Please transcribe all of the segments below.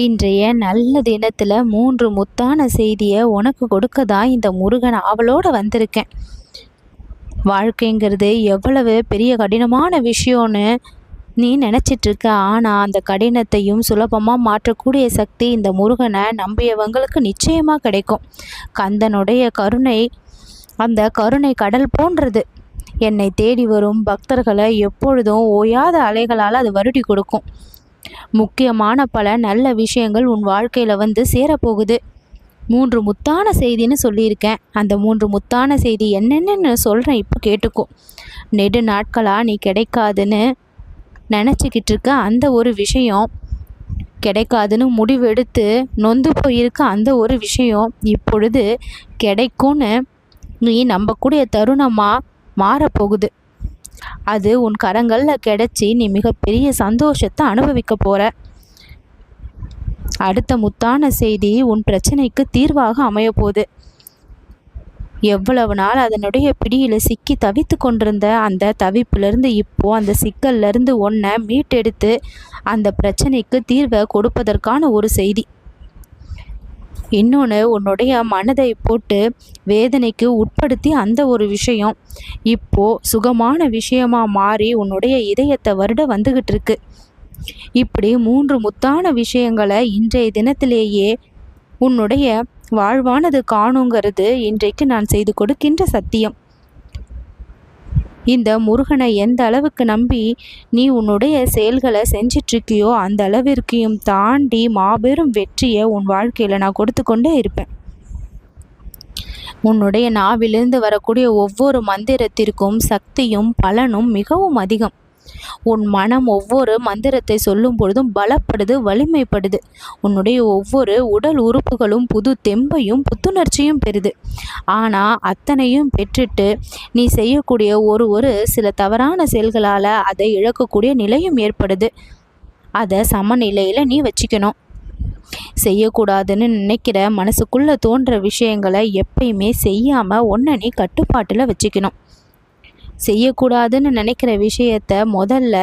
இன்றைய நல்ல தினத்தில் 3 முத்தான செய்தியை உனக்கு கொடுக்க தான் இந்த முருகன் அவளோட வந்திருக்கேன். வாழ்க்கைங்கிறது எவ்வளவு பெரிய கடினமான விஷயம்னு நீ நினச்சிட்ருக்க. ஆனால் அந்த கடினத்தையும் சுலபமாக மாற்றக்கூடிய சக்தி இந்த முருகனை நம்பியவங்களுக்கு நிச்சயமாக கிடைக்கும். கந்தனுடைய கருணை அந்த கருணை கடல் போன்றது. என்னை தேடி வரும் பக்தர்களை எப்பொழுதும் ஓயாத அலைகளால் அது வருடி கொடுக்கும். முக்கியமான பல நல்ல விஷயங்கள் உன் வாழ்க்கையில் வந்து சேரப்போகுது. 3 முத்தான செய்தின்னு சொல்லியிருக்கேன். அந்த 3 முத்தான செய்தி என்னென்னு சொல்கிறேன், இப்போ கேட்டுக்கோ. நெடு நாட்களாக நீ கிடைக்காதுன்னு நினச்சிக்கிட்டு இருக்க அந்த ஒரு விஷயம், கிடைக்காதுன்னு முடிவெடுத்து நொந்து போயிருக்க அந்த ஒரு விஷயம் இப்பொழுது கிடைக்கும்னு நீ நம்பக்கூடிய தருணமாக மாறப்போகுது. அது உன் கரங்களில் கிடைச்சி நீ மிகப்பெரிய சந்தோஷத்தை அனுபவிக்க போகிற. அடுத்த முத்தான செய்தி உன் பிரச்சனைக்கு தீர்வாக அமையப்போகுது. எவ்வளவு நாள் அதனுடைய பிடியில் சிக்கி தவித்து கொண்டிருந்த அந்த தவிப்பிலிருந்து இப்போ அந்த சிக்கல்லேருந்து ஒன்றை மீட்டெடுத்து அந்த பிரச்சனைக்கு தீர்வை கொடுப்பதற்கான ஒரு செய்தி. இன்னொன்று, உன்னுடைய மனதை போட்டு வேதனைக்கு உட்படுத்தி அந்த ஒரு விஷயம் இப்போது சுகமான விஷயமாக மாறி உன்னுடைய இதயத்தை வருட வந்துக்கிட்டு இருக்கு. இப்படி 3 முத்தான விஷயங்களை இன்றைய தினத்திலேயே உன்னுடைய வாழ்வானது காணுங்கிறது இன்றைக்கு நான் செய்து கொடுக்கின்ற சத்தியம். இந்த முருகனை எந்த அளவுக்கு நம்பி நீ உன்னுடைய செயல்களை செஞ்சிட்ருக்கியோ அந்த அளவிற்கையும் தாண்டி மாபெரும் வெற்றியை உன் வாழ்க்கையில் நான் கொடுத்து கொண்டே இருப்பேன். உன்னுடைய நாவிலிருந்து வரக்கூடிய ஒவ்வொரு மந்திரத்திற்கும் சக்தியும் பலனும் மிகவும் அதிகம். உன் மனம் ஒவ்வொரு மந்திரத்தை சொல்லும் பொழுதும் பலப்படுது, வலிமைப்படுது. உன்னுடைய ஒவ்வொரு உடல் உறுப்புகளும் புது தெம்பையும் புத்துணர்ச்சியும் பெறுது. ஆனால் அத்தனையும் பெற்றுட்டு நீ செய்யக்கூடிய ஒரு சில தவறான செயல்களால் அதை இழக்கக்கூடிய நிலையும் ஏற்படுது. அதை சமநிலையில் நீ வச்சுக்கணும். செய்யக்கூடாதுன்னு நினைக்கிற மனசுக்குள்ளே தோன்ற விஷயங்களை எப்பயுமே செய்யாமல் ஒன்றை நீ கட்டுப்பாட்டில் வச்சுக்கணும். செய்யக்கூடாதுன்னு நினைக்கிற விஷயத்த முதல்ல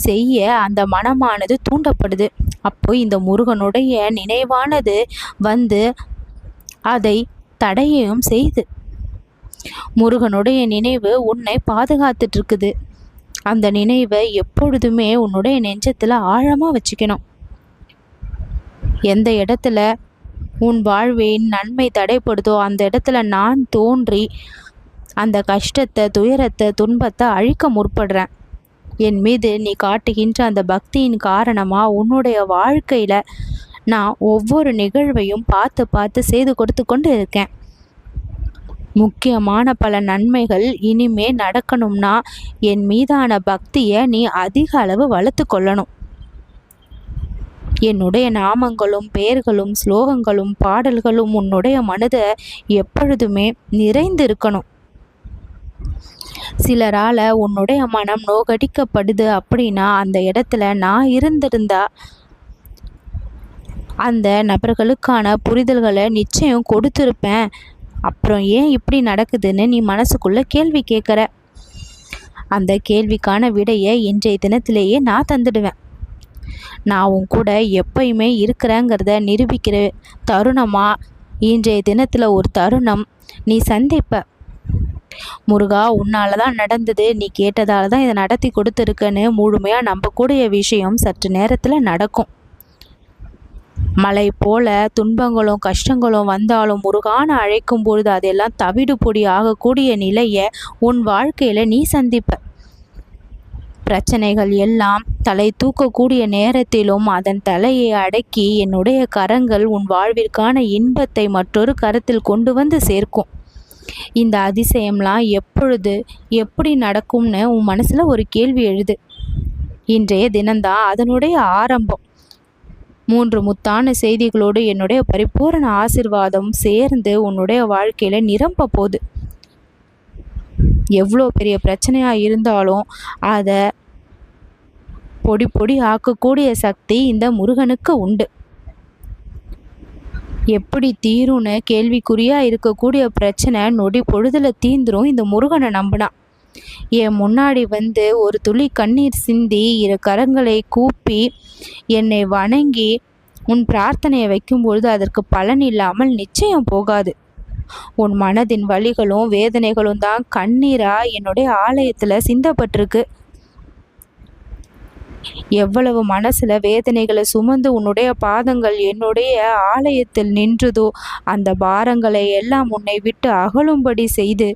செய்ய அந்த மனமானது தூண்டப்படுது. அப்போ இந்த முருகனுடைய நினைவானது வந்து அதை தடையையும் செய்து. முருகனுடைய நினைவு உன்னை பாதுகாத்துட்டு இருக்குது. அந்த நினைவை எப்பொழுதுமே உன்னுடைய நெஞ்சத்தில் ஆழமாக வச்சுக்கணும். எந்த இடத்துல உன் வாழ்வின் நன்மை தடைப்படுதோ அந்த இடத்துல நான் தோன்றி அந்த கஷ்டத்தை, துயரத்தை, துன்பத்தை அழிக்க முற்படுறேன். என் மீது நீ காட்டுகின்ற அந்த பக்தியின் காரணமாக உன்னுடைய வாழ்க்கையில் நான் ஒவ்வொரு நிகழ்வையும் பார்த்து பார்த்து செய்து கொடுத்து கொண்டு இருக்கேன். முக்கியமான பல நன்மைகள் இனிமே நடக்கணும்னா என் மீதான பக்தியை நீ அதிக அளவு வளர்த்து கொள்ளணும். என்னுடைய நாமங்களும் பெயர்களும் ஸ்லோகங்களும் பாடல்களும் உன்னுடைய மனதை எப்பொழுதுமே நிறைந்து இருக்கணும். சிலரால் உன்னுடைய மனம் நோகடிக்கப்படுது அப்படின்னா அந்த இடத்துல நான் இருந்திருந்தா அந்த நபர்களுக்கான புரிதல்களை நிச்சயம் கொடுத்துருப்பேன். அப்புறம் ஏன் இப்படி நடக்குதுன்னு நீ மனசுக்குள்ளே கேள்வி கேட்குற. அந்த கேள்விக்கான விடையை இன்றைய தினத்திலேயே நான் தந்துடுவேன். நான் உன் கூட எப்பயுமே இருக்கிறேங்கிறத நிரூபிக்கிற தருணமாக இன்றைய தினத்தில் ஒரு தருணம் நீ சந்திப்ப. முருகா, உன்னால தான் நடந்தது, நீ கேட்டதால தான் இதை நடத்தி கொடுத்துருக்கன்னு முழுமையாக நம்பக்கூடிய விஷயம் சற்று நேரத்தில் நடக்கும். மலை போல துன்பங்களும் கஷ்டங்களும் வந்தாலும் முருகான அழைக்கும் பொழுது அதெல்லாம் தவிடு பொடி ஆகக்கூடிய நிலையை உன் வாழ்க்கையில் நீ சந்திப்ப. பிரச்சனைகள் எல்லாம் தலை தூக்கக்கூடிய நேரத்திலும் அதன் தலையை அடக்கி என்னுடைய கரங்கள் உன் வாழ்விற்கான இன்பத்தை மற்றொரு கரத்தில் கொண்டு வந்து சேர்க்கும். இந்த அதிசயம்லாம் எப்பொழுது எப்படி நடக்கும்னு உன் மனசில் ஒரு கேள்வி எழுது. இன்றைய தினம்தான் அதனுடைய ஆரம்பம். 3 முத்தான செய்திகளோடு என்னுடைய பரிபூரண ஆசிர்வாதம் சேர்ந்து உன்னுடைய வாழ்க்கையில் நிரம்ப போகுது. எவ்வளோ பெரிய பிரச்சனையாக இருந்தாலும் அதை பொடி பொடி ஆக்கக்கூடிய சக்தி இந்த முருகனுக்கு உண்டு. எப்படி தீரும்னு கேள்விக்குறியாக இருக்கக்கூடிய பிரச்சனை நொடி பொழுதில் தீந்துரும் இந்த முருகனை நம்பினா. என் முன்னாடி வந்து ஒரு துளி கண்ணீர் சிந்தி 2 கரங்களை கூப்பி என்னை வணங்கி உன் பிரார்த்தனையை வைக்கும்பொழுது அதற்கு பலன் இல்லாமல் நிச்சயம் போகாது. உன் மனதின் வலிகளும் வேதனைகளும் தான் கண்ணீரா என்னுடைய ஆலயத்தில் சிந்தப்பட்டிருக்கு. எவ்வளவு மனசுல வேதனைகளை சுமந்து உன்னுடைய பாதங்கள் என்னுடைய ஆலயத்தில் நின்றுதோ அந்த பாரங்களை எல்லாம் உன்னை விட்டு அகலும்படி செய்து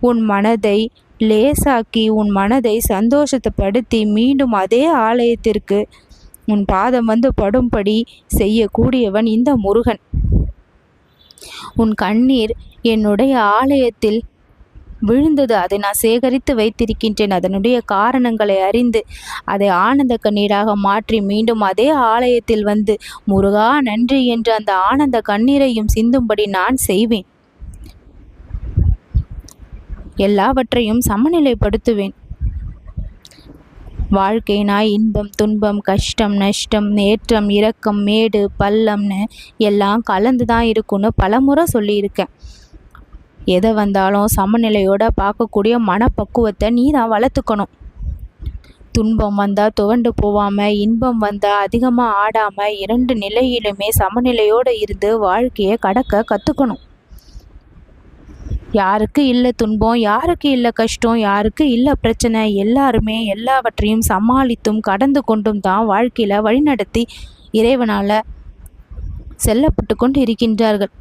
உன் மனதை லேசாக்கி உன் மனதை சந்தோஷத்தைப்படுத்தி மீண்டும் அதே ஆலயத்திற்கு உன் பாதம் வந்து படும்படி செய்யக்கூடியவன் இந்த முருகன். உன் கண்ணீர் என்னுடைய ஆலயத்தில் விழுந்தது, அதை நான் சேகரித்து வைத்திருக்கின்றேன். அதனுடைய காரணங்களை அறிந்து அதை ஆனந்த கண்ணீராக மாற்றி மீண்டும் அதே ஆலயத்தில் வந்து முருகா நன்றி என்று அந்த ஆனந்த கண்ணீரையும் சிந்தும்படி நான் செய்வேன். எல்லாவற்றையும் சமநிலைப்படுத்துவேன். வாழ்க்கைனா இன்பம் துன்பம் கஷ்டம் நஷ்டம் ஏற்றம் இறக்கம் மேடு பள்ளம்னு எல்லாம் கலந்து தான் இருக்குன்னு பலமுறை சொல்லியிருக்கேன். எதை வந்தாலும் சமநிலையோட பார்க்கக்கூடிய மனப்பக்குவத்தை நீ தான் வளர்த்துக்கணும். துன்பம் வந்தால் துவண்டு போகாமல், இன்பம் வந்தால் அதிகமாக ஆடாமல், 2 நிலையிலுமே சமநிலையோடு இருந்து வாழ்க்கையை கடக்க கற்றுக்கணும். யாருக்கு இல்லை துன்பம், யாருக்கு இல்லை கஷ்டம், யாருக்கு இல்லை பிரச்சனை, எல்லாருமே எல்லாவற்றையும் சமாளித்தும் கடந்து கொண்டும் தான் வாழ்க்கையில் வழிநடத்தி இறைவனால் செல்லப்பட்டு கொண்டு இருக்கின்றார்கள்.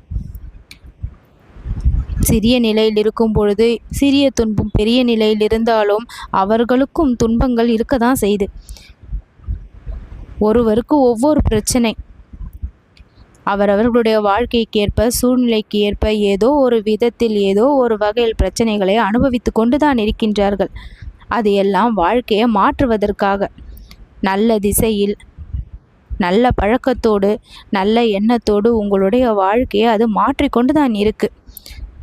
சிறிய நிலையில் இருக்கும் பொழுது சிறிய துன்பம், பெரிய நிலையில் இருந்தாலும் அவர்களுக்கும் துன்பங்கள் இருக்க தான் செய்யுது. ஒருவருக்கு ஒவ்வொரு பிரச்சனை, அவரவர்களுடைய வாழ்க்கைக்கு ஏற்ப சூழ்நிலைக்கு ஏற்ப ஏதோ ஒரு விதத்தில் ஏதோ ஒரு வகையில் பிரச்சனைகளை அனுபவித்து கொண்டு தான் இருக்கின்றார்கள். அது எல்லாம் வாழ்க்கையை மாற்றுவதற்காக நல்ல திசையில் நல்ல பழக்கத்தோடு நல்ல எண்ணத்தோடு உங்களுடைய வாழ்க்கையை அது மாற்றிக்கொண்டு தான் இருக்கு.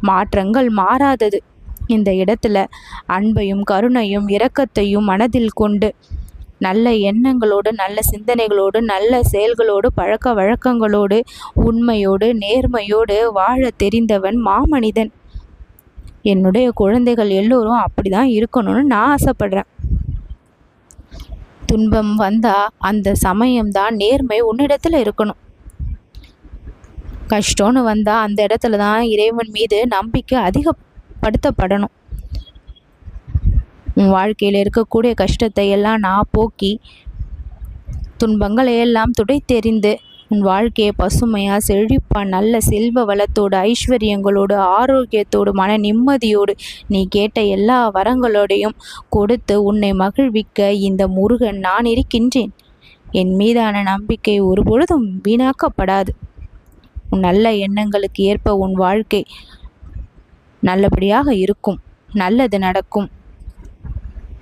மாற்றங்கள் மாறாதது. இந்த இடத்துல அன்பையும் கருணையும் இரக்கத்தையும் மனதில் கொண்டு நல்ல எண்ணங்களோடு நல்ல சிந்தனைகளோடு நல்ல செயல்களோடு பழக்க வழக்கங்களோடு உண்மையோடு நேர்மையோடு வாழ தெரிந்தவன் மாமனிதன். என்னுடைய குழந்தைகள் எல்லோரும் அப்படிதான் இருக்கணும்னு நான் ஆசைப்படுறேன். துன்பம் வந்தா அந்த சமயம்தான் நேர்மை உன்னிடத்துல இருக்கணும். கஷ்டம்னு வந்தால் அந்த இடத்துல தான் இறைவன் மீது நம்பிக்கை அதிகப்படுத்தப்படணும். உன் வாழ்க்கையில் இருக்கக்கூடிய கஷ்டத்தை எல்லாம் நான் போக்கி துன்பங்களை எல்லாம் துடைத்தெறிந்து உன் வாழ்க்கையை பசுமையாக செழிப்பாக நல்ல செல்வ வளத்தோடு ஐஸ்வர்யங்களோடு ஆரோக்கியத்தோடு மன நிம்மதியோடு நீ கேட்ட எல்லா வரங்களோடையும் கொடுத்து உன்னை மகிழ்விக்க இந்த முருகன் நான் இருக்கின்றேன். என் மீதான நம்பிக்கை ஒருபொழுதும் வீணாக்கப்படாது. உன் நல்ல எண்ணங்களுக்கு ஏற்ப உன் வாழ்க்கை நல்லபடியாக இருக்கும். நல்லது நடக்கும்.